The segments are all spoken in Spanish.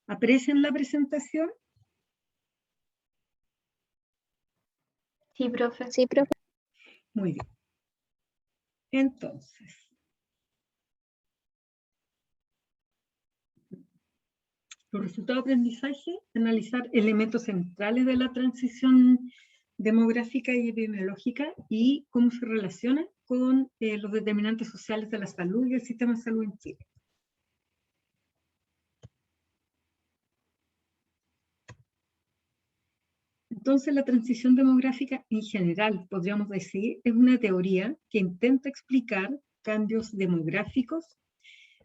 ¿Aprecian la presentación? Sí, profe. Sí, profe. Muy bien. Entonces, los resultados de aprendizaje, analizar elementos centrales de la transición demográfica y epidemiológica y cómo se relacionan con los determinantes sociales de la salud y el sistema de salud en Chile. Entonces, la transición demográfica en general, podríamos decir, es una teoría que intenta explicar cambios demográficos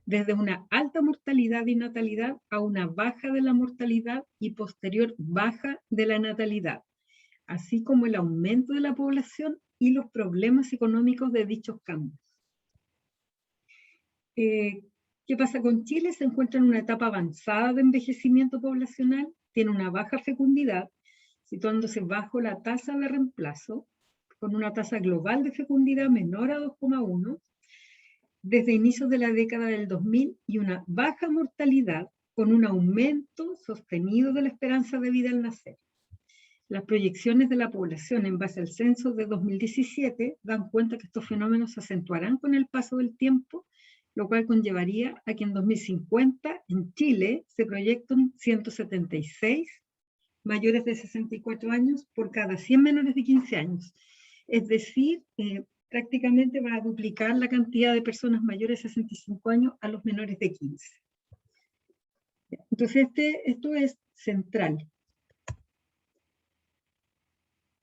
desde una alta mortalidad y natalidad a una baja de la mortalidad y posterior baja de la natalidad, así como el aumento de la población y los problemas económicos de dichos cambios. ¿Qué pasa con Chile? Se encuentra en una etapa avanzada de envejecimiento poblacional, tiene una baja fecundidad, situándose bajo la tasa de reemplazo, con una tasa global de fecundidad menor a 2,1, desde inicios de la década del 2000, y una baja mortalidad, con un aumento sostenido de la esperanza de vida al nacer. Las proyecciones de la población en base al censo de 2017 dan cuenta que estos fenómenos se acentuarán con el paso del tiempo, lo cual conllevaría a que en 2050 en Chile se proyectan 176 mayores de 64 años por cada 100 menores de 15 años. Es decir, prácticamente va a duplicar la cantidad de personas mayores de 65 años a los menores de 15. Entonces, esto es central.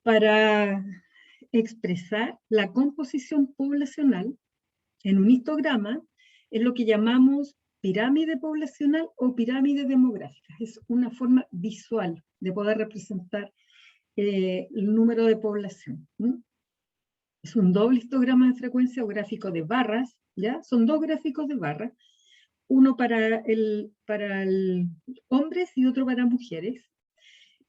Para expresar la composición poblacional en un histograma, es lo que llamamos pirámide poblacional o pirámide demográfica. Es una forma visual de poder representar el número de población. Es un doble histograma de frecuencia o gráfico de barras, ¿ya? Son dos gráficos de barras, uno para hombres y otro para mujeres,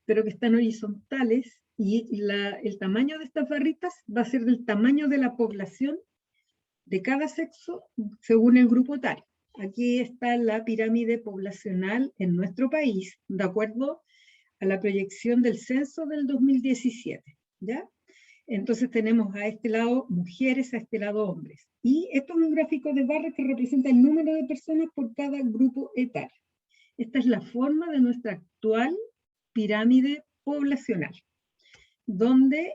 pero que están horizontales, y el tamaño de estas barritas va a ser del tamaño de la población de cada sexo según el grupo etario. Aquí está la pirámide poblacional en nuestro país, de acuerdo a la proyección del censo del 2017, ¿ya? Entonces tenemos a este lado mujeres, a este lado hombres. Y esto es un gráfico de barras que representa el número de personas por cada grupo etario. Esta es la forma de nuestra actual pirámide poblacional, donde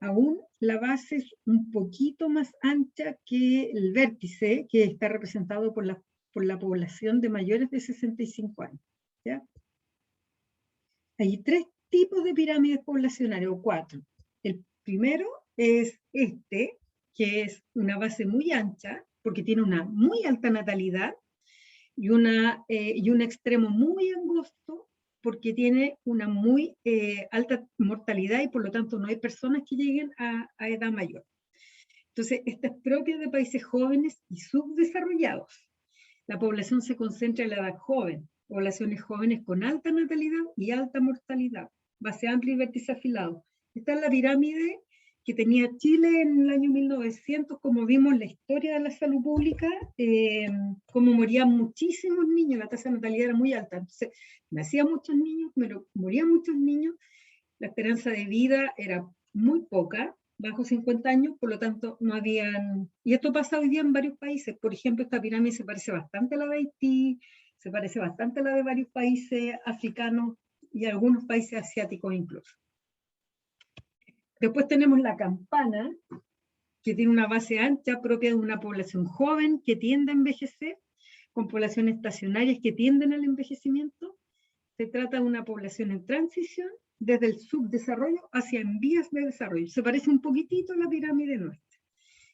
aún la base es un poquito más ancha que el vértice, que está representado por la población de mayores de 65 años. ¿Ya? Hay tres tipos de pirámides poblacionales, o cuatro. El primero es este, que es una base muy ancha, porque tiene una muy alta natalidad, y un extremo muy angosto, porque tiene una muy alta mortalidad y por lo tanto no hay personas que lleguen a edad mayor. Entonces, esta es propia de países jóvenes y subdesarrollados. La población se concentra en la edad joven, poblaciones jóvenes con alta natalidad y alta mortalidad, base amplia y vértice afilado. Esta es la pirámide que tenía Chile en el año 1900, como vimos en la historia de la salud pública, como morían muchísimos niños, la tasa de natalidad era muy alta, entonces nacían muchos niños, pero morían muchos niños, la esperanza de vida era muy poca, bajo 50 años, por lo tanto no habían, y esto pasa hoy día en varios países, por ejemplo esta pirámide se parece bastante a la de Haití, se parece bastante a la de varios países africanos y algunos países asiáticos incluso. Después tenemos la campana, que tiene una base ancha propia de una población joven que tiende a envejecer, con poblaciones estacionarias que tienden al envejecimiento. Se trata de una población en transición desde el subdesarrollo hacia en vías de desarrollo. Se parece un poquitito a la pirámide nuestra.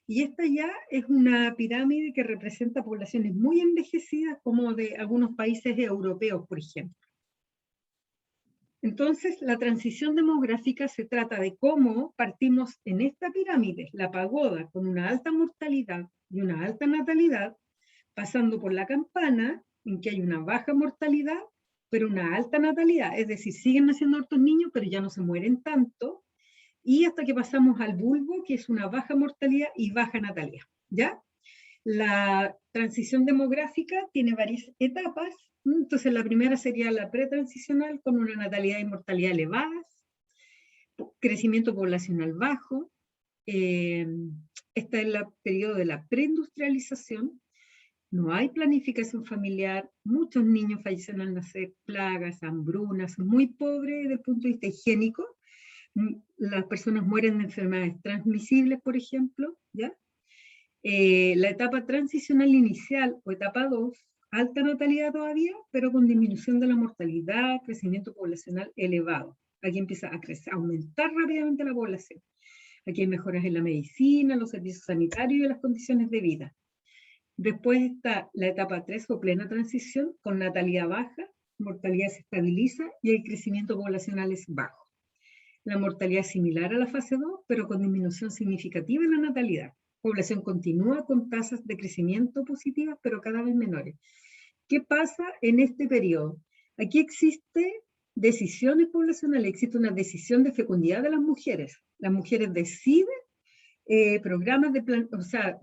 Y esta ya es una pirámide que representa poblaciones muy envejecidas, como de algunos países europeos, por ejemplo. Entonces, la transición demográfica se trata de cómo partimos en esta pirámide, la pagoda, con una alta mortalidad y una alta natalidad, pasando por la campana, en que hay una baja mortalidad, pero una alta natalidad, es decir, siguen naciendo hartos niños, pero ya no se mueren tanto, y hasta que pasamos al bulbo, que es una baja mortalidad y baja natalidad, ¿ya? La transición demográfica tiene varias etapas, Entonces la primera sería la pretransicional, con una natalidad y mortalidad elevadas, crecimiento poblacional bajo. Esta es el periodo de la preindustrialización. No hay planificación familiar, muchos niños fallecen al nacer, plagas, hambrunas, muy pobre desde el punto de vista higiénico. Las personas mueren de enfermedades transmisibles, por ejemplo, ¿ya? La etapa transicional inicial o etapa 2, alta natalidad todavía, pero con disminución de la mortalidad, crecimiento poblacional elevado. Aquí empieza a crecer, a aumentar rápidamente la población. Aquí hay mejoras en la medicina, los servicios sanitarios y las condiciones de vida. Después está la etapa 3 o plena transición, con natalidad baja, mortalidad se estabiliza y el crecimiento poblacional es bajo. La mortalidad es similar a la fase 2, pero con disminución significativa en la natalidad. Población continúa con tasas de crecimiento positivas, pero cada vez menores. ¿Qué pasa en este periodo? Aquí existe decisiones poblacionales, existe una decisión de fecundidad de las mujeres. Las mujeres deciden programas de plan, o sea,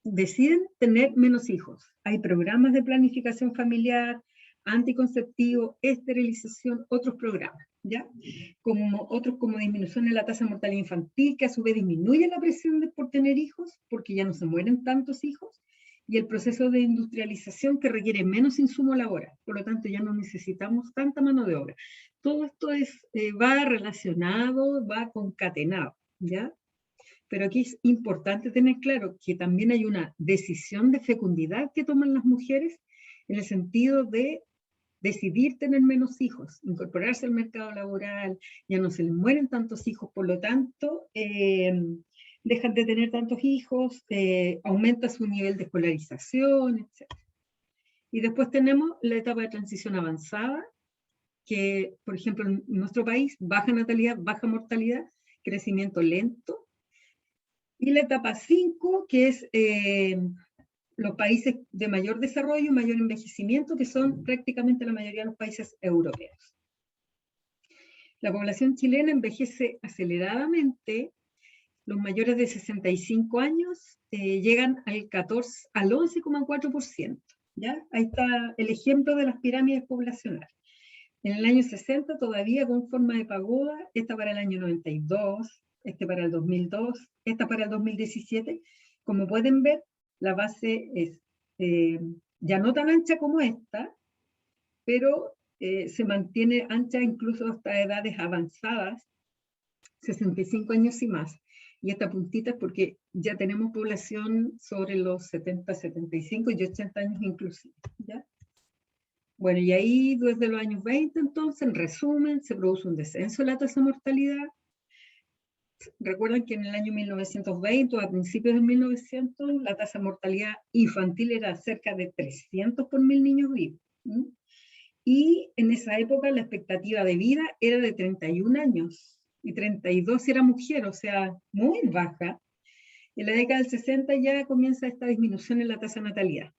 deciden tener menos hijos. Hay programas de planificación familiar, anticonceptivo, esterilización, otros programas, ¿ya? Otros como disminución en la tasa de mortalidad infantil, que a su vez disminuye la presión por tener hijos, porque ya no se mueren tantos hijos, y el proceso de industrialización que requiere menos insumo laboral, por lo tanto ya no necesitamos tanta mano de obra. Todo esto va relacionado, va concatenado, ¿ya? Pero aquí es importante tener claro que también hay una decisión de fecundidad que toman las mujeres en el sentido de decidir tener menos hijos, incorporarse al mercado laboral, ya no se les mueren tantos hijos, por lo tanto, dejan de tener tantos hijos, aumenta su nivel de escolarización, etc. Y después tenemos la etapa de transición avanzada, que, por ejemplo, en nuestro país, baja natalidad, baja mortalidad, crecimiento lento. Y la etapa 5, que es los países de mayor desarrollo, mayor envejecimiento, que son prácticamente la mayoría de los países europeos. La población chilena envejece aceleradamente. Los mayores de 65 años llegan al 11,4%. ¿Ya? Ahí está el ejemplo de las pirámides poblacionales. En el año 60 todavía con forma de pagoda, esta para el año 92, este para el 2002, esta para el 2017. Como pueden ver, la base es ya no tan ancha como esta, pero se mantiene ancha incluso hasta edades avanzadas, 65 años y más. Y esta puntita es porque ya tenemos población sobre los 70, 75 y 80 años inclusive, ¿ya? Bueno, y ahí desde los años 20, entonces, en resumen, se produce un descenso de la tasa de mortalidad. Recuerden que en el año 1920 o a principios de 1900, la tasa de mortalidad infantil era cerca de 300 por 1000 niños vivos. Y en esa época la expectativa de vida era de 31 años, y 32 si era mujer, o sea, muy baja. En la década del 60 ya comienza esta disminución en la tasa de natalidad.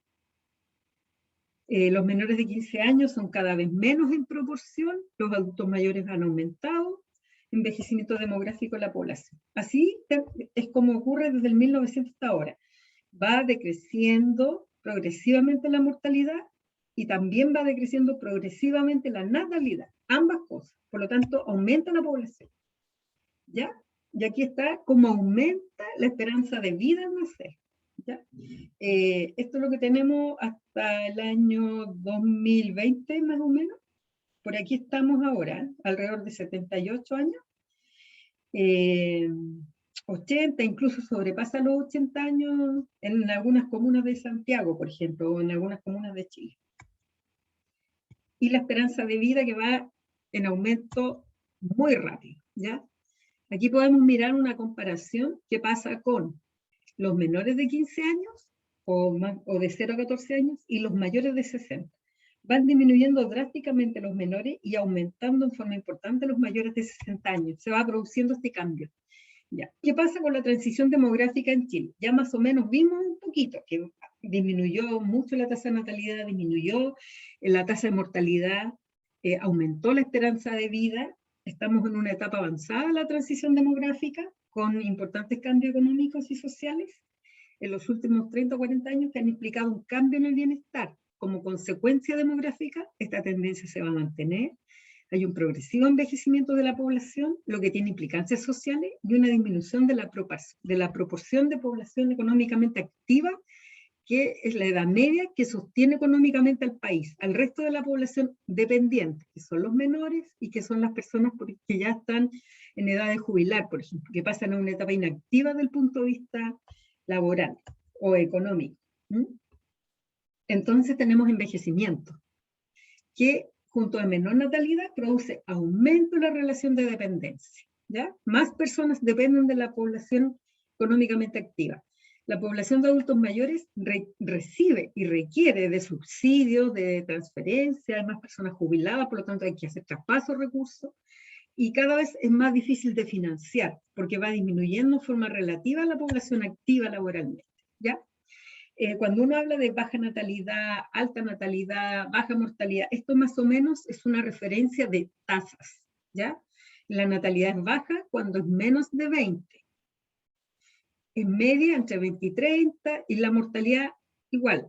Los menores de 15 años son cada vez menos en proporción, los adultos mayores han aumentado, envejecimiento demográfico de la población. Así es como ocurre desde el 1900 hasta ahora. Va decreciendo progresivamente la mortalidad y también va decreciendo progresivamente la natalidad, ambas cosas. Por lo tanto, aumenta la población. ¿Ya? Y aquí está cómo aumenta la esperanza de vida al nacer. ¿Ya? Esto es lo que tenemos hasta el año 2020, más o menos. Por aquí estamos ahora, alrededor de 78 años. 80, incluso sobrepasa los 80 años en algunas comunas de Santiago, por ejemplo, o en algunas comunas de Chile. Y la esperanza de vida que va en aumento muy rápido, ¿ya? Aquí podemos mirar una comparación que pasa con los menores de 15 años o de 0 a 14 años y los mayores de 60. Van disminuyendo drásticamente los menores y aumentando en forma importante los mayores de 60 años. Se va produciendo este cambio. Ya. ¿Qué pasa con la transición demográfica en Chile? Ya más o menos vimos un poquito que disminuyó mucho la tasa de natalidad, disminuyó la tasa de mortalidad, aumentó la esperanza de vida. Estamos en una etapa avanzada de la transición demográfica con importantes cambios económicos y sociales en los últimos 30 o 40 años que han implicado un cambio en el bienestar, como consecuencia demográfica, esta tendencia se va a mantener. Hay un progresivo envejecimiento de la población, lo que tiene implicancias sociales, y una disminución de la proporción de población económicamente activa, que es la edad media que sostiene económicamente al país, al resto de la población dependiente, que son los menores y que son las personas que ya están en edad de jubilar, por ejemplo, que pasan a una etapa inactiva desde el punto de vista laboral o económico. Entonces tenemos envejecimiento, que junto a menor natalidad produce aumento en la relación de dependencia, ¿ya? Más personas dependen de la población económicamente activa. La población de adultos mayores recibe y requiere de subsidios, de transferencia, hay más personas jubiladas, por lo tanto hay que hacer traspasos de recursos, y cada vez es más difícil de financiar, porque va disminuyendo en forma relativa la población activa laboralmente, ¿ya? Cuando uno habla de baja natalidad, alta natalidad, baja mortalidad, esto más o menos es una referencia de tasas, ¿ya? La natalidad es baja cuando es menos de 20. Es media entre 20 y 30, y la mortalidad igual.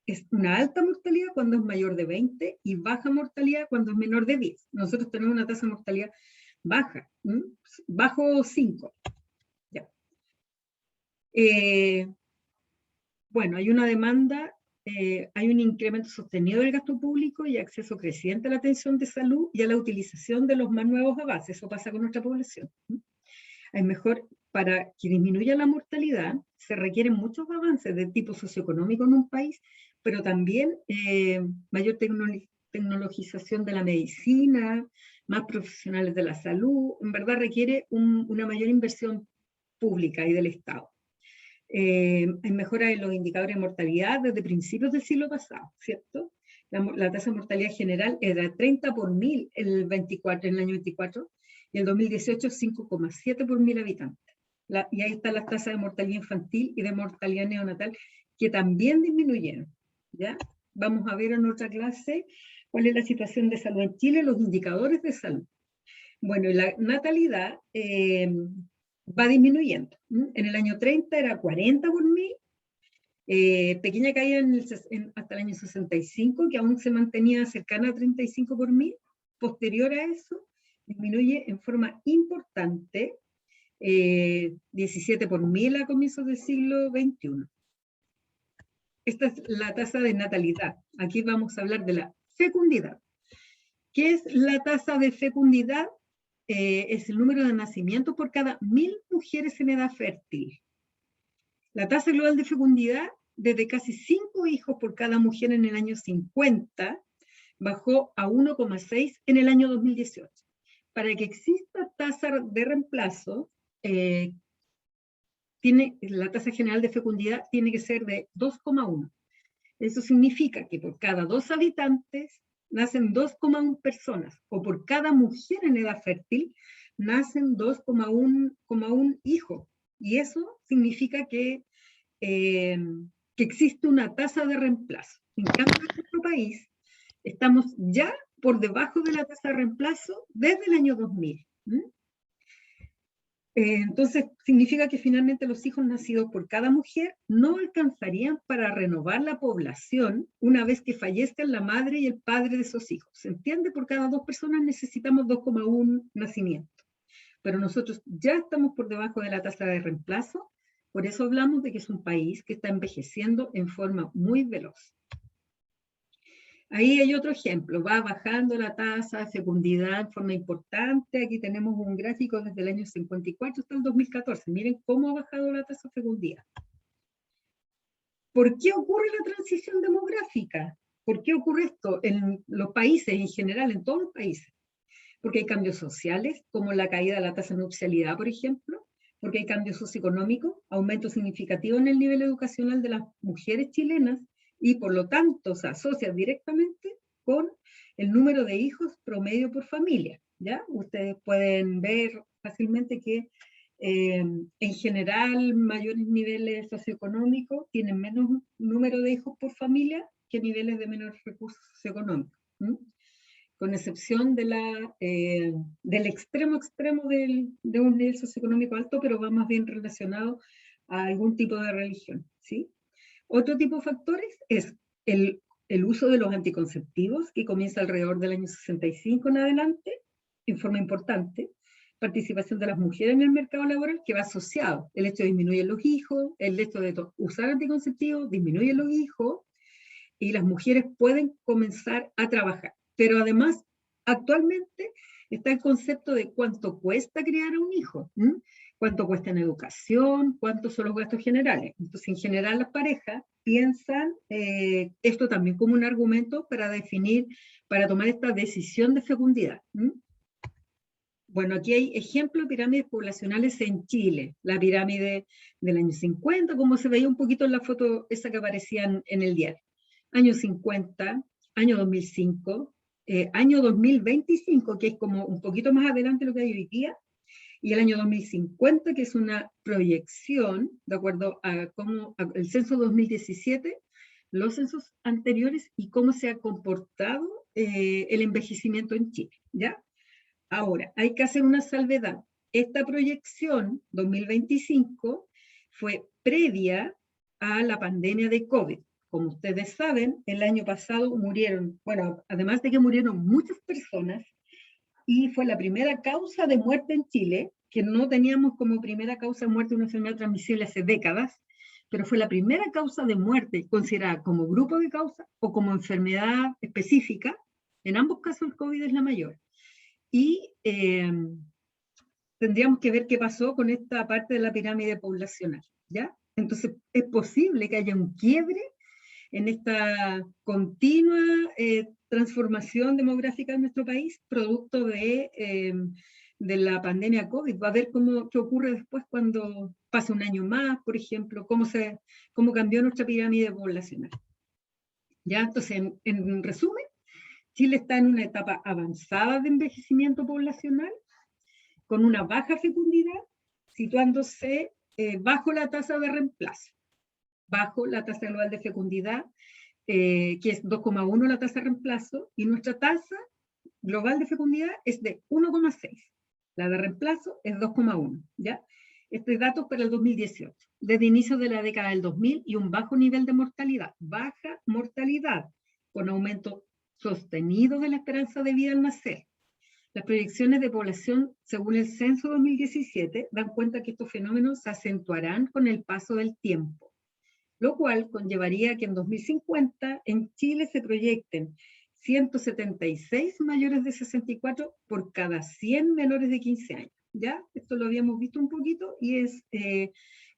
Es una alta mortalidad cuando es mayor de 20 y baja mortalidad cuando es menor de 10. Nosotros tenemos una tasa de mortalidad baja, bajo 5. ¿Ya? Bueno, hay una demanda, hay un incremento sostenido del gasto público y acceso creciente a la atención de salud y a la utilización de los más nuevos avances. Eso pasa con nuestra población. Hay mejor, para que disminuya la mortalidad, se requieren muchos avances de tipo socioeconómico en un país, pero también mayor tecnologización de la medicina, más profesionales de la salud. En verdad requiere una mayor inversión pública y del Estado. Hay mejora en los indicadores de mortalidad desde principios del siglo pasado, ¿cierto? La tasa de mortalidad general era 30 por 1000 en el año 24, y el 2018 5,7 por 1000 habitantes. Y ahí están las tasas de mortalidad infantil y de mortalidad neonatal, que también disminuyeron, ¿ya? Vamos a ver en otra clase cuál es la situación de salud en Chile, los indicadores de salud. Bueno, y la natalidad va disminuyendo. En el año 30 era 40 por 1000, pequeña caída hasta el año 65, que aún se mantenía cercana a 35 por 1000. Posterior a eso, disminuye en forma importante, 17 por 1000 a comienzos del siglo XXI. Esta es la tasa de natalidad. Aquí vamos a hablar de la fecundidad. ¿Qué es la tasa de fecundidad? Es el número de nacimientos por cada 1000 mujeres en edad fértil. La tasa global de fecundidad, desde casi 5 hijos por cada mujer en el año 50, bajó a 1,6 en el año 2018. Para que exista tasa de reemplazo, la tasa general de fecundidad tiene que ser de 2,1. Eso significa que por cada 2 habitantes nacen 2,1 personas, o por cada mujer en edad fértil nacen 2,1 hijos. Y eso significa que existe una tasa de reemplazo. En cambio, en nuestro país estamos ya por debajo de la tasa de reemplazo desde el año 2000. Entonces, significa que finalmente los hijos nacidos por cada mujer no alcanzarían para renovar la población una vez que fallezcan la madre y el padre de esos hijos. ¿Se entiende? Por cada 2 personas necesitamos 2,1 nacimientos. Pero nosotros ya estamos por debajo de la tasa de reemplazo, por eso hablamos de que es un país que está envejeciendo en forma muy veloz. Ahí hay otro ejemplo, va bajando la tasa de fecundidad en forma importante. Aquí tenemos un gráfico desde el año 54 hasta el 2014. Miren cómo ha bajado la tasa de fecundidad. ¿Por qué ocurre la transición demográfica? ¿Por qué ocurre esto en los países en general, en todos los países? Porque hay cambios sociales, como la caída de la tasa de nupcialidad, por ejemplo, porque hay cambios socioeconómicos, aumento significativo en el nivel educacional de las mujeres chilenas, y por lo tanto se asocia directamente con el número de hijos promedio por familia, ¿ya? Ustedes pueden ver fácilmente que en general mayores niveles socioeconómicos tienen menos número de hijos por familia que niveles de menores recursos socioeconómicos, con excepción del extremo de un nivel socioeconómico alto, pero va más bien relacionado a algún tipo de religión, ¿sí? Otro tipo de factores es el uso de los anticonceptivos, que comienza alrededor del año 65 en adelante, en forma importante. Participación de las mujeres en el mercado laboral, que va asociado. El hecho de disminuir los hijos, el hecho de usar anticonceptivos, disminuye los hijos, y las mujeres pueden comenzar a trabajar. Pero además, actualmente está el concepto de cuánto cuesta criar a un hijo, cuánto cuesta en educación, cuántos son los gastos generales. Entonces, en general, las parejas piensan esto también como un argumento para definir, para tomar esta decisión de fecundidad. Bueno, aquí hay ejemplos de pirámides poblacionales en Chile. La pirámide del año 50, como se veía un poquito en la foto esa que aparecía en el diario. Año 50, año 2005, año 2025, que es como un poquito más adelante de lo que hay hoy día, y el año 2050, que es una proyección, de acuerdo a cómo el censo 2017, los censos anteriores y cómo se ha comportado el envejecimiento en Chile, ¿ya? Ahora, hay que hacer una salvedad. Esta proyección 2025 fue previa a la pandemia de COVID. Como ustedes saben, el año pasado murieron, bueno, además de que murieron muchas personas, y fue la primera causa de muerte en Chile, que no teníamos como primera causa de muerte una enfermedad transmisible hace décadas, pero fue la primera causa de muerte considerada como grupo de causa o como enfermedad específica. En ambos casos el COVID es la mayor. Y tendríamos que ver qué pasó con esta parte de la pirámide poblacional, ¿ya? Entonces, es posible que haya un quiebre en esta continua transformación demográfica de nuestro país, producto de la pandemia COVID. Va a ver qué ocurre después cuando pase un año más, por ejemplo, cómo cambió nuestra pirámide poblacional. ¿Ya? Entonces, en resumen, Chile está en una etapa avanzada de envejecimiento poblacional, con una baja fecundidad, situándose bajo la tasa de reemplazo, bajo la tasa global de fecundidad, que es 2,1 la tasa de reemplazo, y nuestra tasa global de fecundidad es de 1,6. La de reemplazo es 2,1, ¿ya? Este dato es para el 2018, desde inicio de la década del 2000, y un bajo nivel de mortalidad, baja mortalidad, con aumento sostenido de la esperanza de vida al nacer. Las proyecciones de población, según el censo 2017, dan cuenta que estos fenómenos se acentuarán con el paso del tiempo, lo cual conllevaría que en 2050 en Chile se proyecten 176 mayores de 64 por cada 100 menores de 15 años. ¿Ya? Esto lo habíamos visto un poquito y es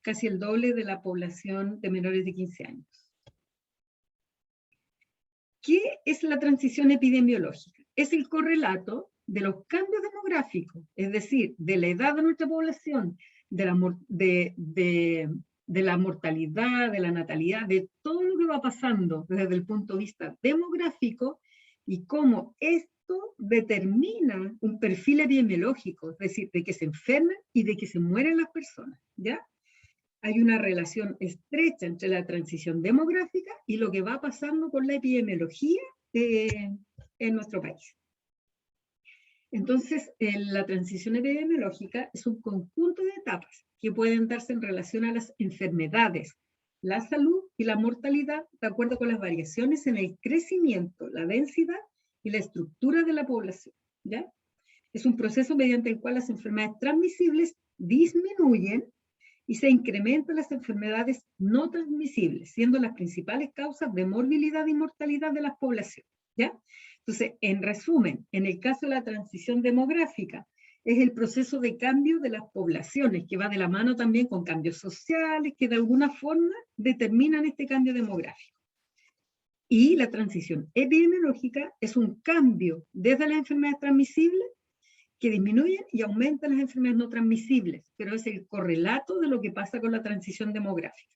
casi el doble de la población de menores de 15 años. ¿Qué es la transición epidemiológica? Es el correlato de los cambios demográficos, es decir, de la edad de nuestra población, de la mortalidad, de la natalidad, de todo lo que va pasando desde el punto de vista demográfico, y cómo esto determina un perfil epidemiológico, es decir, de que se enferman y de que se mueren las personas, ¿ya? Hay una relación estrecha entre la transición demográfica y lo que va pasando con la epidemiología en nuestro país. Entonces, la transición epidemiológica es un conjunto de etapas que pueden darse en relación a las enfermedades, la salud y la mortalidad, de acuerdo con las variaciones en el crecimiento, la densidad y la estructura de la población, ¿ya? Es un proceso mediante el cual las enfermedades transmisibles disminuyen y se incrementan las enfermedades no transmisibles, siendo las principales causas de morbilidad y mortalidad de las poblaciones, ¿ya? Entonces, en resumen, en el caso de la transición demográfica, es el proceso de cambio de las poblaciones, que va de la mano también con cambios sociales, que de alguna forma determinan este cambio demográfico. Y la transición epidemiológica es un cambio desde las enfermedades transmisibles que disminuyen y aumentan las enfermedades no transmisibles, pero es el correlato de lo que pasa con la transición demográfica.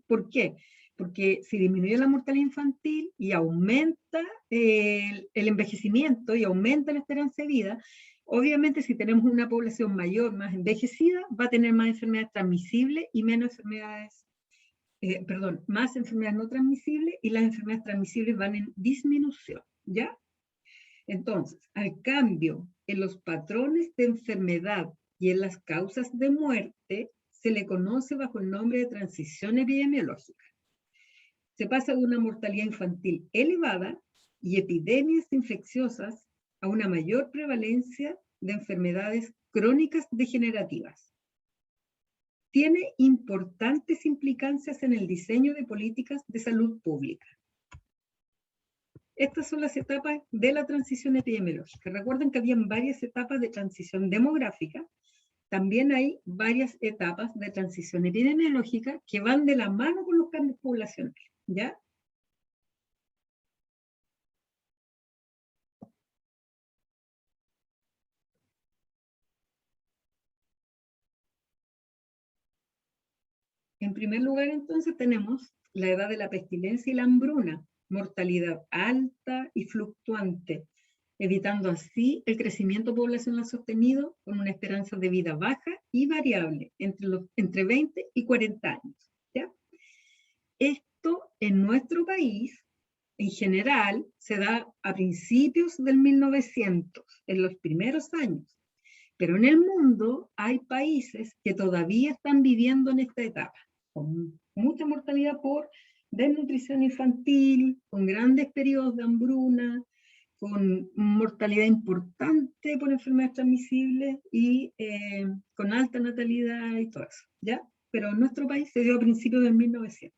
¿Por qué? Porque si disminuye la mortalidad infantil y aumenta el envejecimiento y aumenta la esperanza de vida, obviamente si tenemos una población mayor, más envejecida, va a tener más enfermedades transmisibles y menos enfermedades, más enfermedades no transmisibles, y las enfermedades transmisibles van en disminución, ¿ya? Entonces, al cambio en los patrones de enfermedad y en las causas de muerte, se le conoce bajo el nombre de transición epidemiológica. Se pasa de una mortalidad infantil elevada y epidemias infecciosas a una mayor prevalencia de enfermedades crónicas degenerativas. Tiene importantes implicancias en el diseño de políticas de salud pública. Estas son las etapas de la transición epidemiológica. Recuerden que habían varias etapas de transición demográfica. También hay varias etapas de transición epidemiológica que van de la mano con los cambios poblacionales, ¿ya? En primer lugar, entonces, tenemos la edad de la pestilencia y la hambruna, mortalidad alta y fluctuante, evitando así el crecimiento poblacional sostenido con una esperanza de vida baja y variable entre 20 y 40 años. ¿Ya? Esto en nuestro país, en general, se da a principios del 1900, en los primeros años. Pero en el mundo hay países que todavía están viviendo en esta etapa, con mucha mortalidad por desnutrición infantil, con grandes periodos de hambruna, con mortalidad importante por enfermedades transmisibles y con alta natalidad y todo eso, ¿ya? Pero en nuestro país se dio a principios del 1900.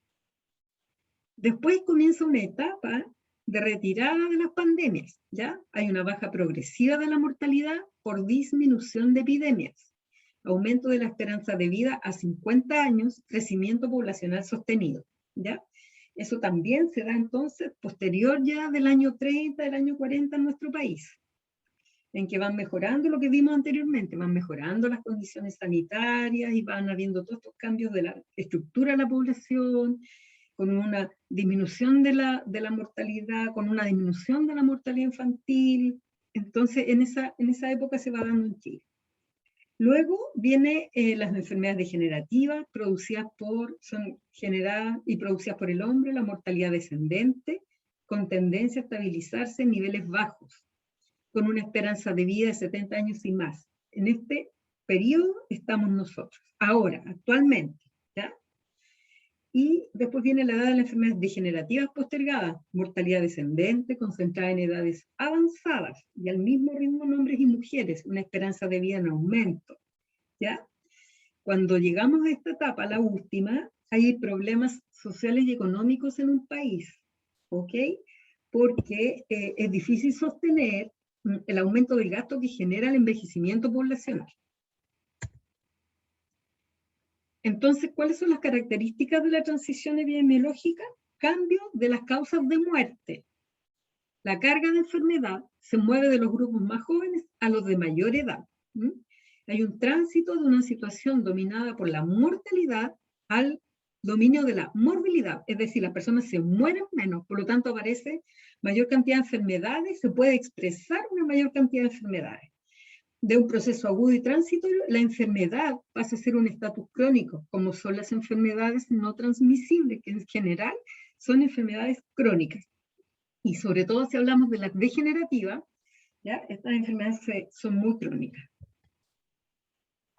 Después comienza una etapa de retirada de las pandemias, ¿ya? Hay una baja progresiva de la mortalidad por disminución de epidemias, aumento de la esperanza de vida a 50 años, crecimiento poblacional sostenido, ¿ya? Eso también se da entonces posterior ya del año 30, del año 40 en nuestro país, en que van mejorando lo que vimos anteriormente, van mejorando las condiciones sanitarias y van habiendo todos estos cambios de la estructura de la población, con una disminución de la mortalidad, con una disminución de la mortalidad infantil. Entonces, en esa época se va dando en Chile. Luego vienen las enfermedades degenerativas son generadas y producidas por el hombre, la mortalidad descendente, con tendencia a estabilizarse en niveles bajos, con una esperanza de vida de 70 años y más. En este periodo estamos nosotros, ahora, actualmente, ¿ya? Y después viene la edad de las enfermedades degenerativas postergadas, mortalidad descendente, concentrada en edades avanzadas, y al mismo ritmo en hombres y mujeres, una esperanza de vida en aumento, ¿ya? Cuando llegamos a esta etapa, la última, hay problemas sociales y económicos en un país, ¿ok? Porque es difícil sostener el aumento del gasto que genera el envejecimiento poblacional. Entonces, ¿cuáles son las características de la transición epidemiológica? Cambio de las causas de muerte. La carga de enfermedad se mueve de los grupos más jóvenes a los de mayor edad. Hay un tránsito de una situación dominada por la mortalidad al dominio de la morbilidad, es decir, las personas se mueren menos, por lo tanto aparece mayor cantidad de enfermedades, se puede expresar una mayor cantidad de enfermedades. De un proceso agudo y transitorio, la enfermedad pasa a ser un estatus crónico, como son las enfermedades no transmisibles, que en general son enfermedades crónicas. Y sobre todo si hablamos de las degenerativas, ¿ya? Estas enfermedades son muy crónicas.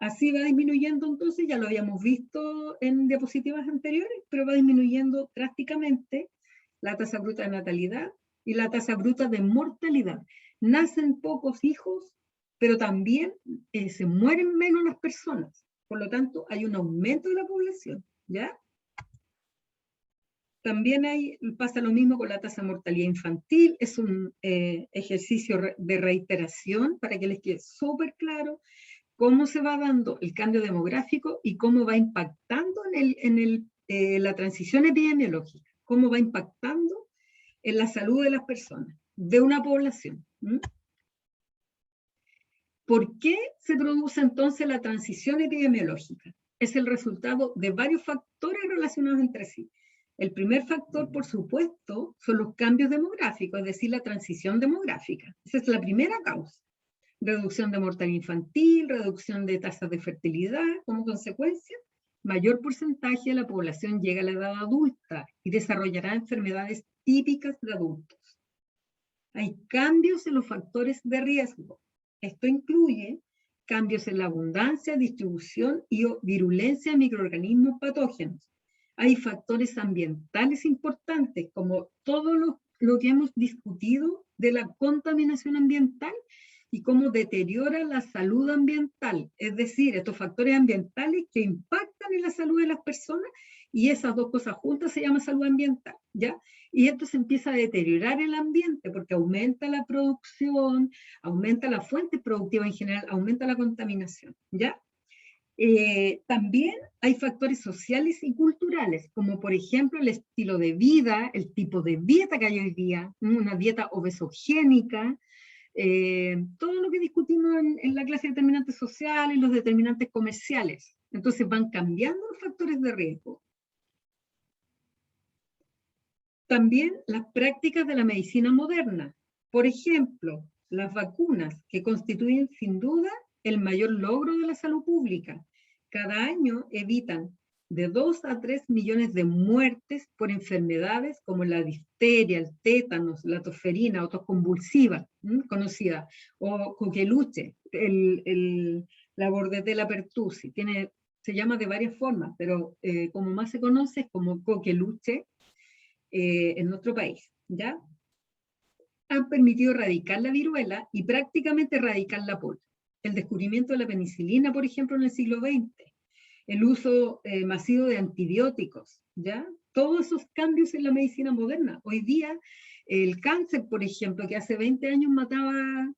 Así va disminuyendo entonces, ya lo habíamos visto en diapositivas anteriores, pero va disminuyendo drásticamente la tasa bruta de natalidad y la tasa bruta de mortalidad. Nacen pocos hijos, pero también se mueren menos las personas. Por lo tanto, hay un aumento de la población, ¿ya? También pasa lo mismo con la tasa de mortalidad infantil. Es un ejercicio de reiteración para que les quede súper claro cómo se va dando el cambio demográfico y cómo va impactando en la transición epidemiológica, cómo va impactando en la salud de las personas, de una población. ¿Por qué se produce entonces la transición epidemiológica? Es el resultado de varios factores relacionados entre sí. El primer factor, por supuesto, son los cambios demográficos, es decir, la transición demográfica. Esa es la primera causa. Reducción de mortalidad infantil, reducción de tasas de fertilidad, como consecuencia, mayor porcentaje de la población llega a la edad adulta y desarrollará enfermedades típicas de adultos. Hay cambios en los factores de riesgo. Esto incluye cambios en la abundancia, distribución y virulencia de microorganismos patógenos, Hay factores ambientales importantes, como todo lo que hemos discutido de la contaminación ambiental y cómo deteriora la salud ambiental. Es decir, estos factores ambientales que impactan en la salud de las personas, y esas dos cosas juntas se llama salud ambiental, ¿ya? Y esto se empieza a deteriorar el ambiente porque aumenta la producción, aumenta la fuente productiva en general, aumenta la contaminación, ¿ya? También hay factores sociales y culturales, como por ejemplo el estilo de vida, el tipo de dieta que hay hoy día, una dieta obesogénica, todo lo que discutimos en la clase de determinantes sociales y los determinantes comerciales. Entonces van cambiando los factores de riesgo. También las prácticas de la medicina moderna. Por ejemplo, las vacunas, que constituyen sin duda el mayor logro de la salud pública. Cada año evitan de 2 a 3 millones de muertes por enfermedades como la difteria, el tétanos, la tosferina, autoconvulsiva, conocida, o coqueluche, la bordetella pertussis. Se llama de varias formas, pero como más se conoce es como coqueluche en nuestro país, ¿ya? Han permitido erradicar la viruela y prácticamente erradicar la polio. El descubrimiento de la penicilina, por ejemplo, en el siglo XX, el uso masivo de antibióticos, ¿ya? Todos esos cambios en la medicina moderna. Hoy día, el cáncer, por ejemplo, que hace 20 años mataba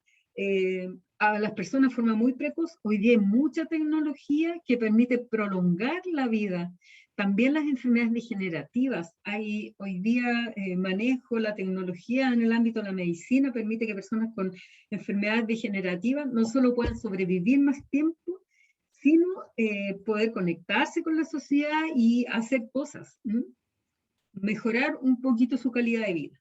a las personas de forma muy precoz, hoy día hay mucha tecnología que permite prolongar la vida. También las enfermedades degenerativas. Hay hoy día manejo, la tecnología en el ámbito de la medicina permite que personas con enfermedades degenerativas no solo puedan sobrevivir más tiempo, sino poder conectarse con la sociedad y hacer cosas, mejorar un poquito su calidad de vida.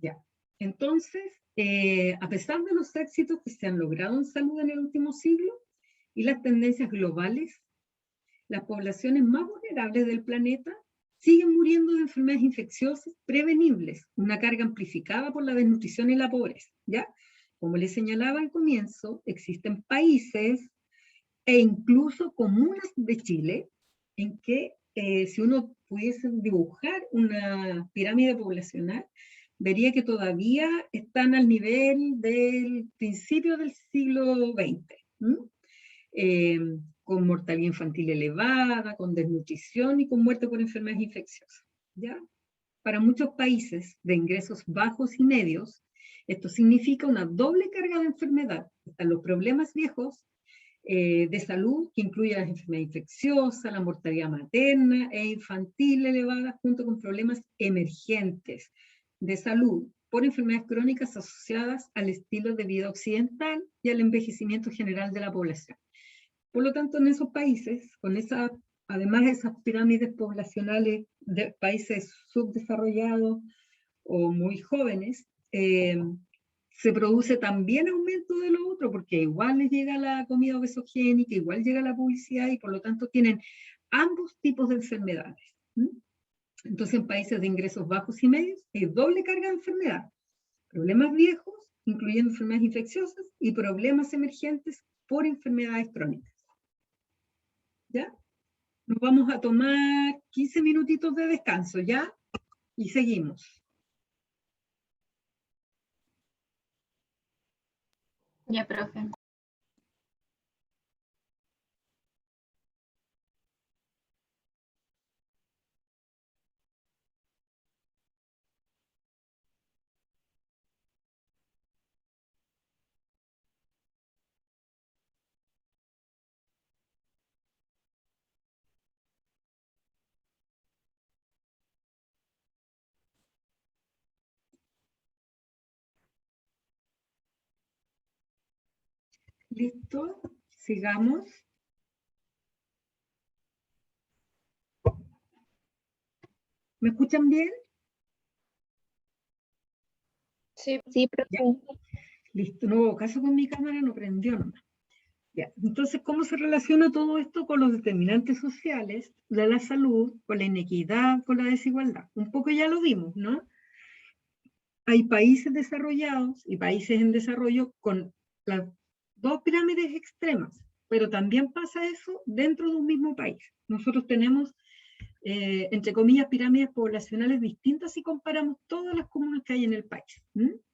Ya. Entonces, a pesar de los éxitos que se han logrado en salud en el último siglo y las tendencias globales, las poblaciones más vulnerables del planeta siguen muriendo de enfermedades infecciosas prevenibles, una carga amplificada por la desnutrición y la pobreza, ¿ya? Como les señalaba al comienzo, existen países e incluso comunas de Chile en que si uno pudiese dibujar una pirámide poblacional, vería que todavía están al nivel del principio del siglo XX, con mortalidad infantil elevada, con desnutrición y con muerte por enfermedades infecciosas, ¿ya? Para muchos países de ingresos bajos y medios, esto significa una doble carga de enfermedad. Están los problemas viejos de salud, que incluyen las enfermedades infecciosas, la mortalidad materna e infantil elevada, junto con problemas emergentes de salud por enfermedades crónicas asociadas al estilo de vida occidental y al envejecimiento general de la población. Por lo tanto, en esos países, además de esas pirámides poblacionales de países subdesarrollados o muy jóvenes, se produce también aumento de lo otro, porque igual les llega la comida obesogénica, igual llega la publicidad, y por lo tanto tienen ambos tipos de enfermedades. Entonces, en países de ingresos bajos y medios, hay doble carga de enfermedad. Problemas viejos, incluyendo enfermedades infecciosas, y problemas emergentes por enfermedades crónicas. ¿Ya? Nos vamos a tomar 15 minutitos de descanso, ¿ya? Y seguimos. Ya, profe. ¿Listo? Sigamos. ¿Me escuchan bien? Sí, Sí, profe. Ya. Listo, no hubo caso con mi cámara, no prendió nomás. Ya. Entonces, ¿cómo se relaciona todo esto con los determinantes sociales de la salud, con la inequidad, con la desigualdad? Un poco ya lo vimos, ¿no? Hay países desarrollados y países en desarrollo con las dos pirámides extremas, pero también pasa eso dentro de un mismo país. Nosotros tenemos, entre comillas, pirámides poblacionales distintas si comparamos todas las comunas que hay en el país.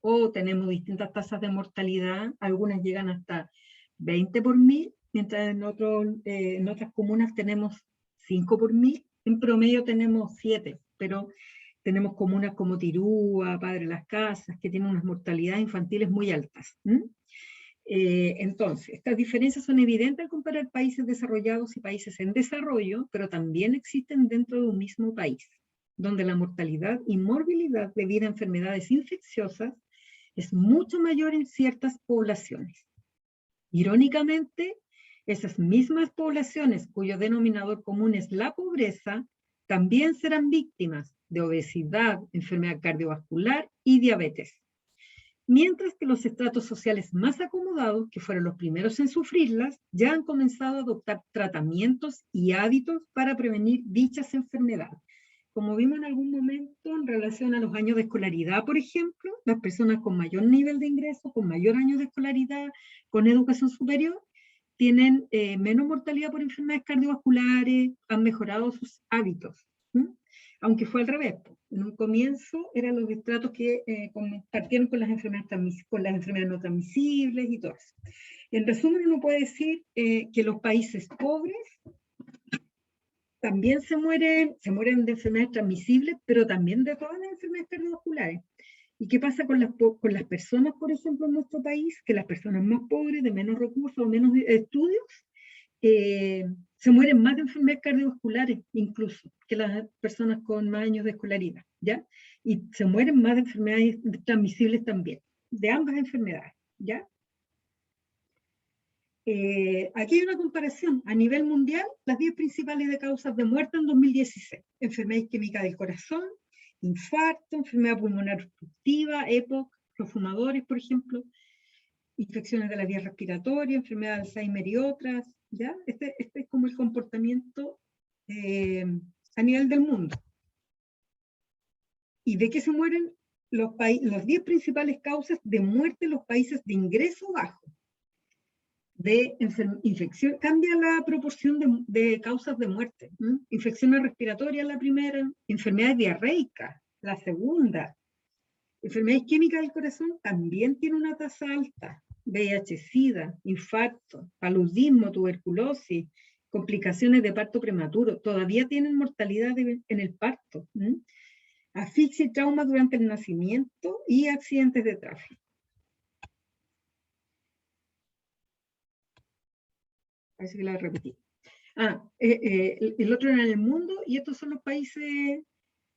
O tenemos distintas tasas de mortalidad, algunas llegan hasta 20 por mil, mientras en otras comunas tenemos 5 por mil, en promedio tenemos 7, pero tenemos comunas como Tirúa, Padre Las Casas, que tienen unas mortalidades infantiles muy altas. Entonces, estas diferencias son evidentes al comparar países desarrollados y países en desarrollo, pero también existen dentro de un mismo país, donde la mortalidad y morbilidad debido a enfermedades infecciosas es mucho mayor en ciertas poblaciones. Irónicamente, esas mismas poblaciones cuyo denominador común es la pobreza, también serán víctimas de obesidad, enfermedad cardiovascular y diabetes. Mientras que los estratos sociales más acomodados, que fueron los primeros en sufrirlas, ya han comenzado a adoptar tratamientos y hábitos para prevenir dichas enfermedades. Como vimos en algún momento en relación a los años de escolaridad, por ejemplo, las personas con mayor nivel de ingreso, con mayor año de escolaridad, con educación superior, tienen menos mortalidad por enfermedades cardiovasculares, han mejorado sus hábitos. Aunque fue al revés. En un comienzo eran los estratos que partieron con las enfermedades no transmisibles y todo eso. En resumen, uno puede decir que los países pobres también se mueren de enfermedades transmisibles, pero también de todas las enfermedades cardiovasculares. ¿Y qué pasa con las personas, por ejemplo, en nuestro país? Que las personas más pobres, de menos recursos o menos estudios, se mueren más de enfermedades cardiovasculares, incluso, que las personas con más años de escolaridad, ¿ya? Y se mueren más de enfermedades transmisibles también, de ambas enfermedades, ¿ya? Aquí hay una comparación. A nivel mundial, las 10 principales de causas de muerte en 2016. Enfermedad isquémica del corazón, infarto, enfermedad pulmonar obstructiva, EPOC, los fumadores, por ejemplo, infecciones de la vía respiratoria, enfermedad de Alzheimer y otras, ¿ya? Este es como el comportamiento a nivel del mundo. ¿Y de qué se mueren los 10 principales causas de muerte en los países de ingreso bajo? De infección, cambia la proporción de causas de muerte. Infecciones respiratorias la primera, enfermedades diarreicas la segunda, enfermedad isquémica del corazón también tiene una tasa alta, VIH-Sida, infarto, paludismo, tuberculosis, complicaciones de parto prematuro, todavía tienen mortalidad en el parto, asfixia y trauma durante el nacimiento y accidentes de tráfico. Parece que la repetí. El otro era en el mundo, y estos son los países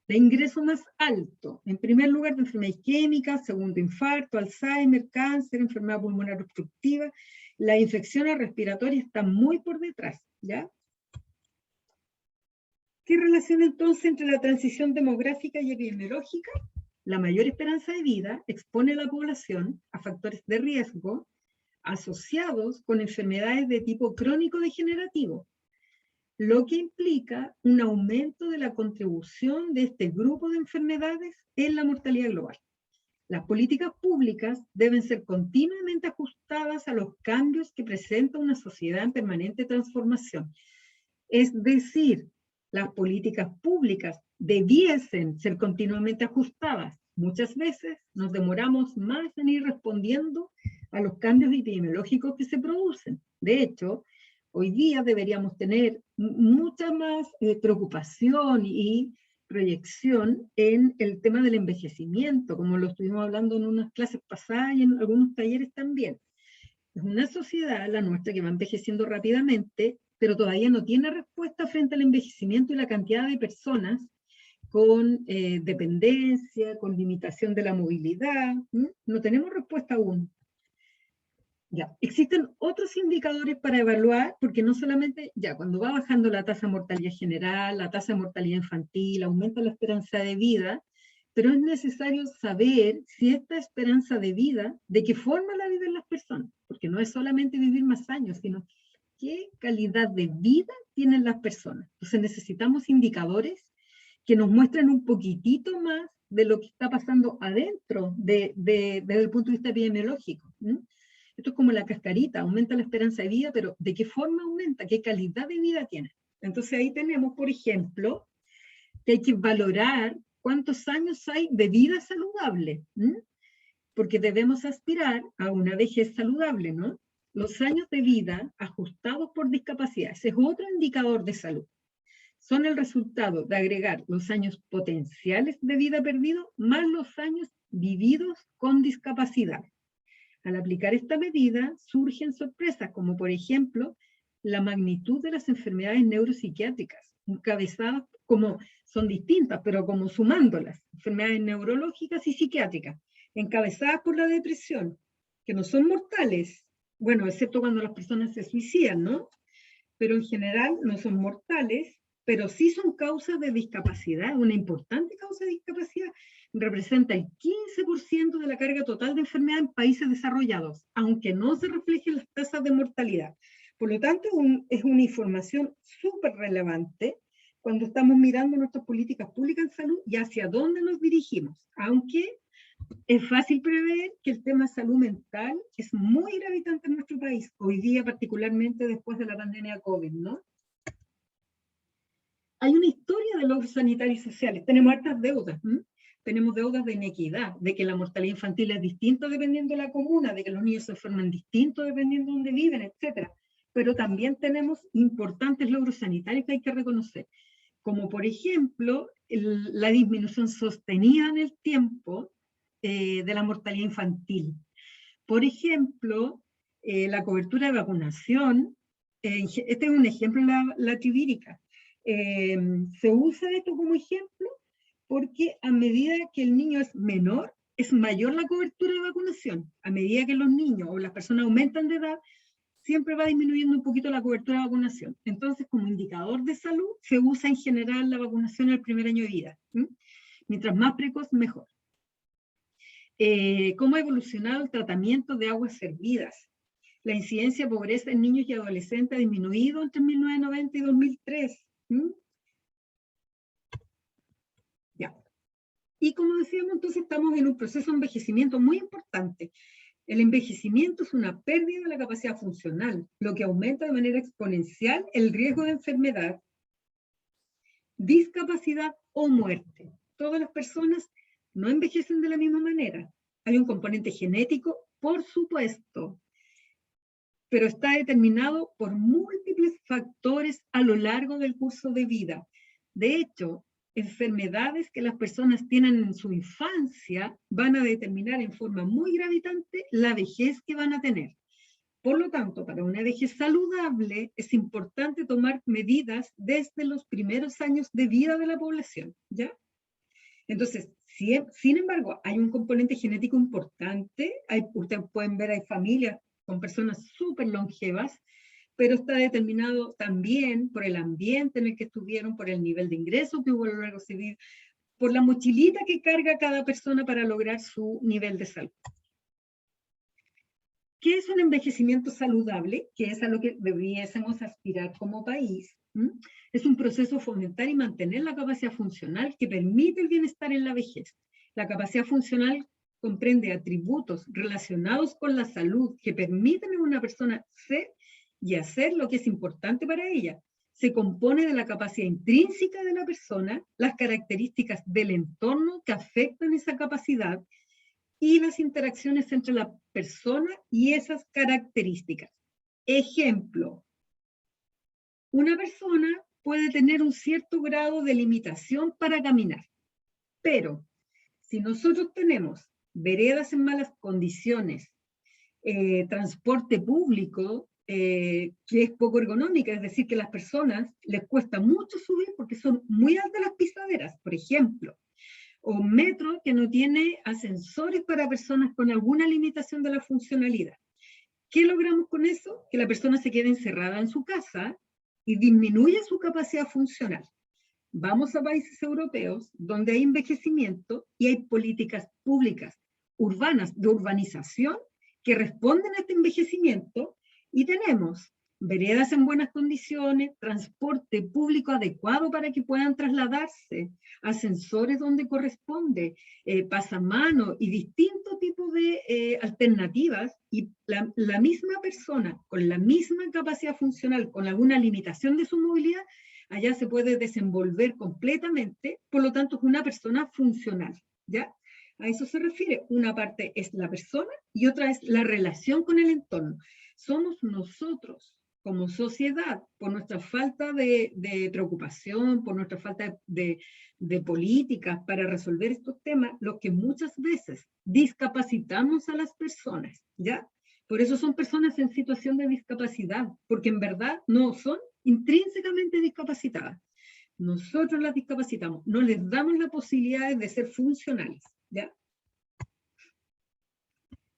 de ingreso más alto. En primer lugar, de enfermedad isquémica, segundo, infarto, Alzheimer, cáncer, enfermedad pulmonar obstructiva. Las infecciones respiratorias están muy por detrás, ¿ya? ¿Qué relación entonces entre la transición demográfica y epidemiológica? La mayor esperanza de vida expone a la población a factores de riesgo asociados con enfermedades de tipo crónico-degenerativo, lo que implica un aumento de la contribución de este grupo de enfermedades en la mortalidad global. Las políticas públicas deben ser continuamente ajustadas a los cambios que presenta una sociedad en permanente transformación. Es decir, las políticas públicas debiesen ser continuamente ajustadas. Muchas veces nos demoramos más en ir respondiendo a los cambios epidemiológicos que se producen. De hecho, hoy día deberíamos tener mucha más preocupación y proyección en el tema del envejecimiento, como lo estuvimos hablando en unas clases pasadas y en algunos talleres también. Es una sociedad, la nuestra, que va envejeciendo rápidamente, pero todavía no tiene respuesta frente al envejecimiento y la cantidad de personas con dependencia, con limitación de la movilidad. No tenemos respuesta aún. Ya, existen otros indicadores para evaluar, porque no solamente, ya cuando va bajando la tasa de mortalidad general, la tasa de mortalidad infantil, aumenta la esperanza de vida, pero es necesario saber si esta esperanza de vida, de qué forma la viven las personas, porque no es solamente vivir más años, sino qué calidad de vida tienen las personas. Entonces necesitamos indicadores que nos muestren un poquitito más de lo que está pasando adentro desde el punto de vista epidemiológico. Esto es como la cascarita, aumenta la esperanza de vida, pero ¿de qué forma aumenta? ¿Qué calidad de vida tiene? Entonces ahí tenemos, por ejemplo, que hay que valorar cuántos años hay de vida saludable, porque debemos aspirar a una vejez saludable, ¿no? Los años de vida ajustados por discapacidad, ese es otro indicador de salud. Son el resultado de agregar los años potenciales de vida perdido más los años vividos con discapacidad. Al aplicar esta medida surgen sorpresas, como por ejemplo la magnitud de las enfermedades neuropsiquiátricas, encabezadas como son distintas, pero como sumándolas, enfermedades neurológicas y psiquiátricas, encabezadas por la depresión, que no son mortales, bueno, excepto cuando las personas se suicidan, ¿no? Pero en general no son mortales, pero sí son causas de discapacidad, una importante causa de discapacidad, representa el 15% de la carga total de enfermedad en países desarrollados, aunque no se reflejen las tasas de mortalidad. Por lo tanto, es una información súper relevante cuando estamos mirando nuestras políticas públicas en salud y hacia dónde nos dirigimos, aunque es fácil prever que el tema de salud mental es muy gravitante en nuestro país, hoy día particularmente después de la pandemia COVID, ¿no? Hay una historia de logros sanitarios y sociales, tenemos hartas deudas, tenemos deudas de inequidad, de que la mortalidad infantil es distinta dependiendo de la comuna, de que los niños se enferman distinto dependiendo de dónde viven, etc. Pero también tenemos importantes logros sanitarios que hay que reconocer, como por ejemplo la disminución sostenida en el tiempo de la mortalidad infantil. Por ejemplo, la cobertura de vacunación, este es un ejemplo, la tivírica. Se usa esto como ejemplo porque a medida que el niño es menor, es mayor la cobertura de vacunación. A medida que los niños o las personas aumentan de edad, siempre va disminuyendo un poquito la cobertura de vacunación. Entonces, como indicador de salud, se usa en general la vacunación en el primer año de vida. Mientras más precoz, mejor. ¿Cómo ha evolucionado el tratamiento de aguas servidas? La incidencia de pobreza en niños y adolescentes ha disminuido entre 1990 y 2003. Ya. Y como decíamos, entonces estamos en un proceso de envejecimiento muy importante. El envejecimiento es una pérdida de la capacidad funcional, lo que aumenta de manera exponencial el riesgo de enfermedad, discapacidad o muerte. Todas las personas no envejecen de la misma manera. Hay un componente genético, por supuesto, pero está determinado por múltiples factores a lo largo del curso de vida. De hecho, enfermedades que las personas tienen en su infancia van a determinar en forma muy gravitante la vejez que van a tener. Por lo tanto, para una vejez saludable es importante tomar medidas desde los primeros años de vida de la población, ¿ya? Entonces, sin embargo, hay un componente genético importante. Ustedes pueden ver, hay familias con personas súper longevas, pero está determinado también por el ambiente en el que estuvieron, por el nivel de ingreso que hubo a lo largo de su vida, por la mochilita que carga cada persona para lograr su nivel de salud. ¿Qué es un envejecimiento saludable? Que es a lo que debiésemos aspirar como país. Es un proceso de fomentar y mantener la capacidad funcional que permite el bienestar en la vejez. La capacidad funcional comprende atributos relacionados con la salud que permiten a una persona ser y hacer lo que es importante para ella. Se compone de la capacidad intrínseca de la persona, las características del entorno que afectan esa capacidad y las interacciones entre la persona y esas características. Ejemplo, una persona puede tener un cierto grado de limitación para caminar, pero si nosotros tenemos veredas en malas condiciones, transporte público que es poco ergonómica, es decir, que a las personas les cuesta mucho subir porque son muy altas las pisaderas, por ejemplo, o un metro que no tiene ascensores para personas con alguna limitación de la funcionalidad. ¿Qué logramos con eso? Que la persona se quede encerrada en su casa y disminuye su capacidad funcional. Vamos a países europeos donde hay envejecimiento y hay políticas públicas urbanas de urbanización que responden a este envejecimiento, y tenemos veredas en buenas condiciones, transporte público adecuado para que puedan trasladarse, ascensores donde corresponde, pasamanos y distintos tipos de alternativas, y la misma persona con la misma capacidad funcional, con alguna limitación de su movilidad, allá se puede desenvolver completamente, por lo tanto es una persona funcional, ¿ya? A eso se refiere. Una parte es la persona y otra es la relación con el entorno. Somos nosotros, como sociedad, por nuestra falta de preocupación, por nuestra falta de políticas para resolver estos temas, los que muchas veces discapacitamos a las personas, ¿ya? Por eso son personas en situación de discapacidad, porque en verdad no son intrínsecamente discapacitadas. Nosotros las discapacitamos, no les damos la posibilidad de ser funcionales, ¿ya?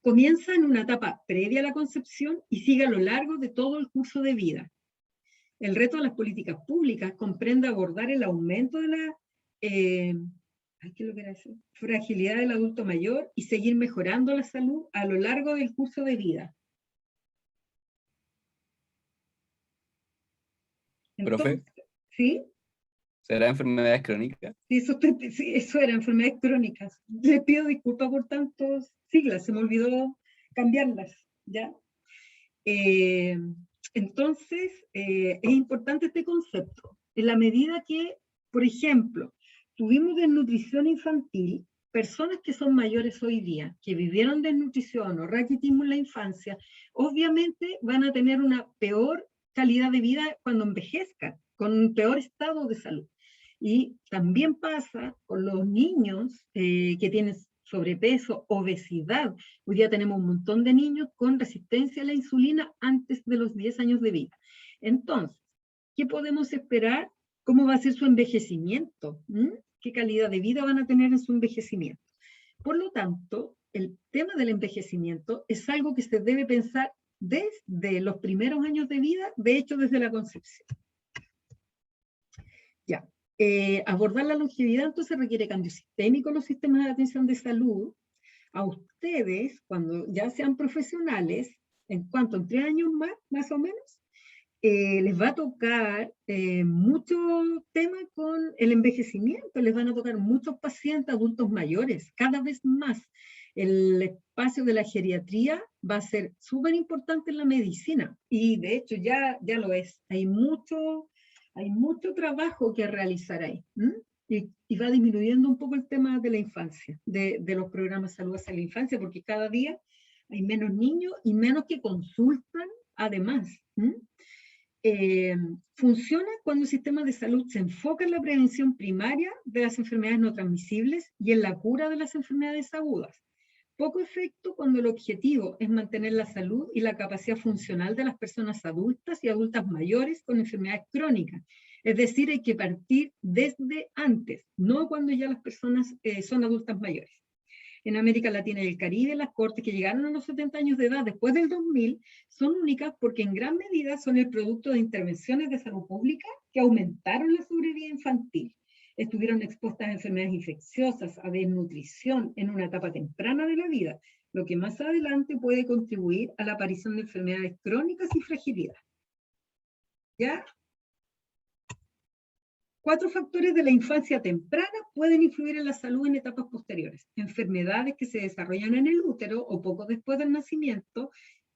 Comienza en una etapa previa a la concepción y sigue a lo largo de todo el curso de vida. El reto de las políticas públicas comprende abordar el aumento de la fragilidad del adulto mayor y seguir mejorando la salud a lo largo del curso de vida. Entonces, Profe, ¿sí? ¿será enfermedades crónicas? Sí, eso era enfermedades crónicas. Les pido disculpas por tantas siglas, se me olvidó cambiarlas, ¿ya? Entonces, es importante este concepto. En la medida que, por ejemplo, tuvimos desnutrición infantil, personas que son mayores hoy día, que vivieron desnutrición o raquitismo en la infancia, obviamente van a tener una peor calidad de vida cuando envejezcan, con un peor estado de salud. Y también pasa con los niños que tienen sobrepeso, obesidad. Hoy día tenemos un montón de niños con resistencia a la insulina antes de los 10 años de vida. Entonces, ¿qué podemos esperar? ¿Cómo va a ser su envejecimiento? ¿Qué calidad de vida van a tener en su envejecimiento? Por lo tanto, el tema del envejecimiento es algo que se debe pensar desde los primeros años de vida, de hecho desde la concepción. Ya. Abordar la longevidad entonces requiere cambio sistémico en los sistemas de atención de salud. A ustedes, cuando ya sean profesionales, en 3 años más o menos, les va a tocar mucho tema con el envejecimiento, les van a tocar muchos pacientes adultos mayores, cada vez más. El espacio de la geriatría va a ser súper importante en la medicina, y de hecho ya lo es. Hay mucho trabajo que realizar ahí. Y va disminuyendo un poco el tema de la infancia, de los programas de salud hacia la infancia, porque cada día hay menos niños y menos que consultan además. Funciona cuando el sistema de salud se enfoca en la prevención primaria de las enfermedades no transmisibles y en la cura de las enfermedades agudas. Poco efecto cuando el objetivo es mantener la salud y la capacidad funcional de las personas adultas y adultas mayores con enfermedades crónicas. Es decir, hay que partir desde antes, no cuando ya las personas son adultas mayores. En América Latina y el Caribe, las cohortes que llegaron a los 70 años de edad después del 2000 son únicas porque en gran medida son el producto de intervenciones de salud pública que aumentaron la sobrevida infantil. Estuvieron expuestas a enfermedades infecciosas, a desnutrición en una etapa temprana de la vida, lo que más adelante puede contribuir a la aparición de enfermedades crónicas y fragilidad. ¿Ya? 4 factores de la infancia temprana pueden influir en la salud en etapas posteriores. Enfermedades que se desarrollan en el útero o poco después del nacimiento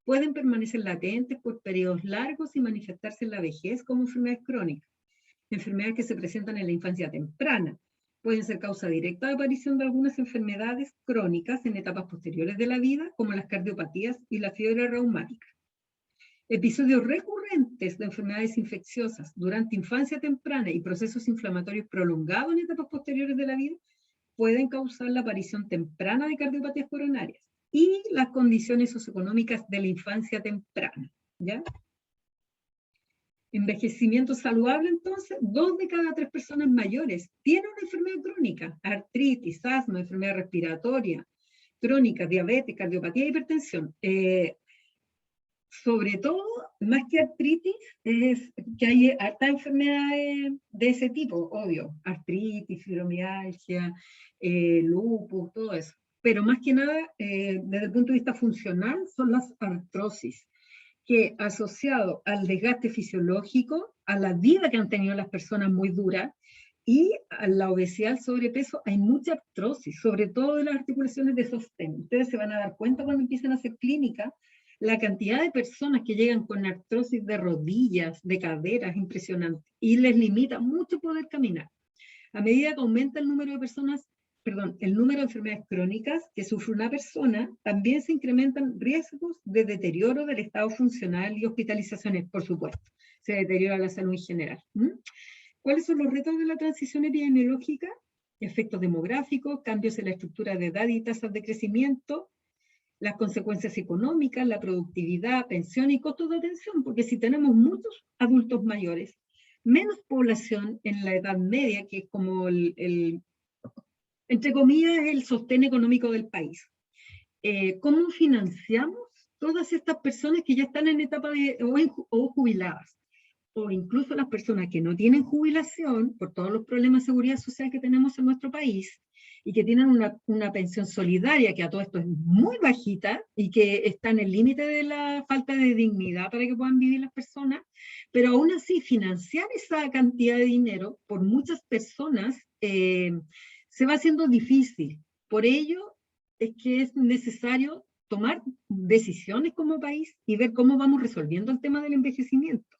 pueden permanecer latentes por periodos largos y manifestarse en la vejez como enfermedades crónicas. Enfermedades que se presentan en la infancia temprana pueden ser causa directa de aparición de algunas enfermedades crónicas en etapas posteriores de la vida, como las cardiopatías y la fiebre reumática. Episodios recurrentes de enfermedades infecciosas durante infancia temprana y procesos inflamatorios prolongados en etapas posteriores de la vida pueden causar la aparición temprana de cardiopatías coronarias y las condiciones socioeconómicas de la infancia temprana, ¿ya? Envejecimiento saludable, entonces, 2 de cada 3 personas mayores tienen una enfermedad crónica, artritis, asma, enfermedad respiratoria crónica, diabetes, cardiopatía, hipertensión. Sobre todo más que artritis, es que hay hartas enfermedades de ese tipo, obvio, artritis, fibromialgia, lupus, todo eso. Pero más que nada, desde el punto de vista funcional, son las artrosis, que asociado al desgaste fisiológico, a la vida que han tenido las personas muy dura, y a la obesidad, el sobrepeso, hay mucha artrosis, sobre todo de las articulaciones de sostén. Ustedes se van a dar cuenta cuando empiezan a hacer clínica, la cantidad de personas que llegan con artrosis de rodillas, de caderas, impresionante, y les limita mucho poder caminar. A medida que aumenta el número de personas, el número de enfermedades crónicas que sufre una persona, también se incrementan riesgos de deterioro del estado funcional y hospitalizaciones, por supuesto. Se deteriora la salud en general. ¿Cuáles son los retos de la transición epidemiológica? Efectos demográficos, cambios en la estructura de edad y tasas de crecimiento, las consecuencias económicas, la productividad, pensión y costos de atención, porque si tenemos muchos adultos mayores, menos población en la edad media, que es como entre comillas, el sostén económico del país. ¿Cómo financiamos todas estas personas que ya están en etapa o jubiladas? O incluso las personas que no tienen jubilación por todos los problemas de seguridad social que tenemos en nuestro país y que tienen una pensión solidaria, que a todo esto es muy bajita y que está en el límite de la falta de dignidad para que puedan vivir las personas, pero aún así financiar esa cantidad de dinero por muchas personas se va haciendo difícil. Por ello es que es necesario tomar decisiones como país y ver cómo vamos resolviendo el tema del envejecimiento.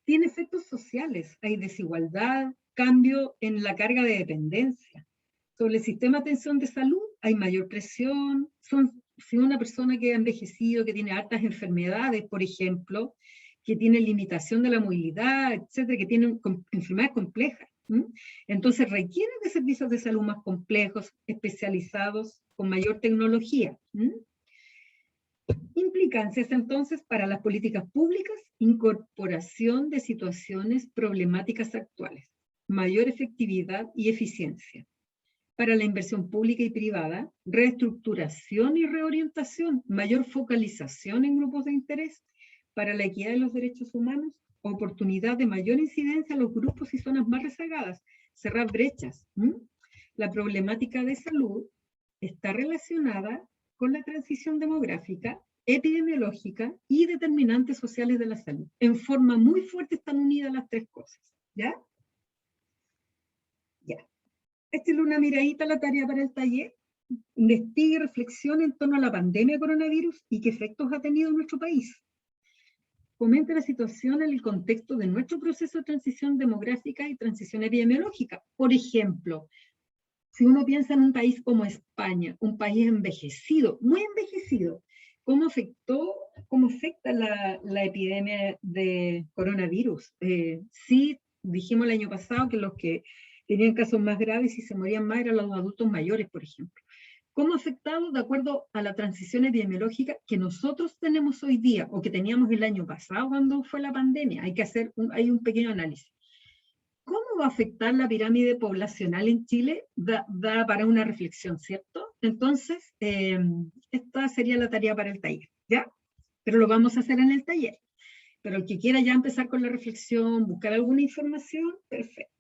Tiene efectos sociales, hay desigualdad, cambio en la carga de dependencia. Sobre el sistema de atención de salud hay mayor presión. Si una persona que ha envejecido, que tiene altas enfermedades, por ejemplo, que tiene limitación de la movilidad, etcétera, que tiene enfermedades complejas, entonces requieren de servicios de salud más complejos, especializados, con mayor tecnología. Implicancias entonces para las políticas públicas: incorporación de situaciones problemáticas actuales, mayor efectividad y eficiencia. Para la inversión pública y privada, reestructuración y reorientación, mayor focalización en grupos de interés. Para la equidad de los derechos humanos, oportunidad de mayor incidencia a los grupos y zonas más rezagadas, cerrar brechas. La problemática de salud está relacionada con la transición demográfica, epidemiológica y determinantes sociales de la salud. En forma muy fuerte están unidas las tres cosas. ¿Ya? Ya. Esta es una miradita a la tarea para el taller. Investigue y reflexione en torno a la pandemia de coronavirus y qué efectos ha tenido en nuestro país. Comente la situación en el contexto de nuestro proceso de transición demográfica y transición epidemiológica. Por ejemplo, si uno piensa en un país como España, un país envejecido, muy envejecido, ¿cómo afecta la epidemia de coronavirus? Sí, dijimos el año pasado que los que tenían casos más graves y se morían más eran los adultos mayores, por ejemplo. ¿Cómo ha afectado de acuerdo a la transición epidemiológica que nosotros tenemos hoy día o que teníamos el año pasado cuando fue la pandemia? Hay un pequeño análisis. ¿Cómo va a afectar la pirámide poblacional en Chile? Da para una reflexión, ¿cierto? Entonces, esta sería la tarea para el taller, ¿ya? Pero lo vamos a hacer en el taller. Pero el que quiera ya empezar con la reflexión, buscar alguna información, perfecto.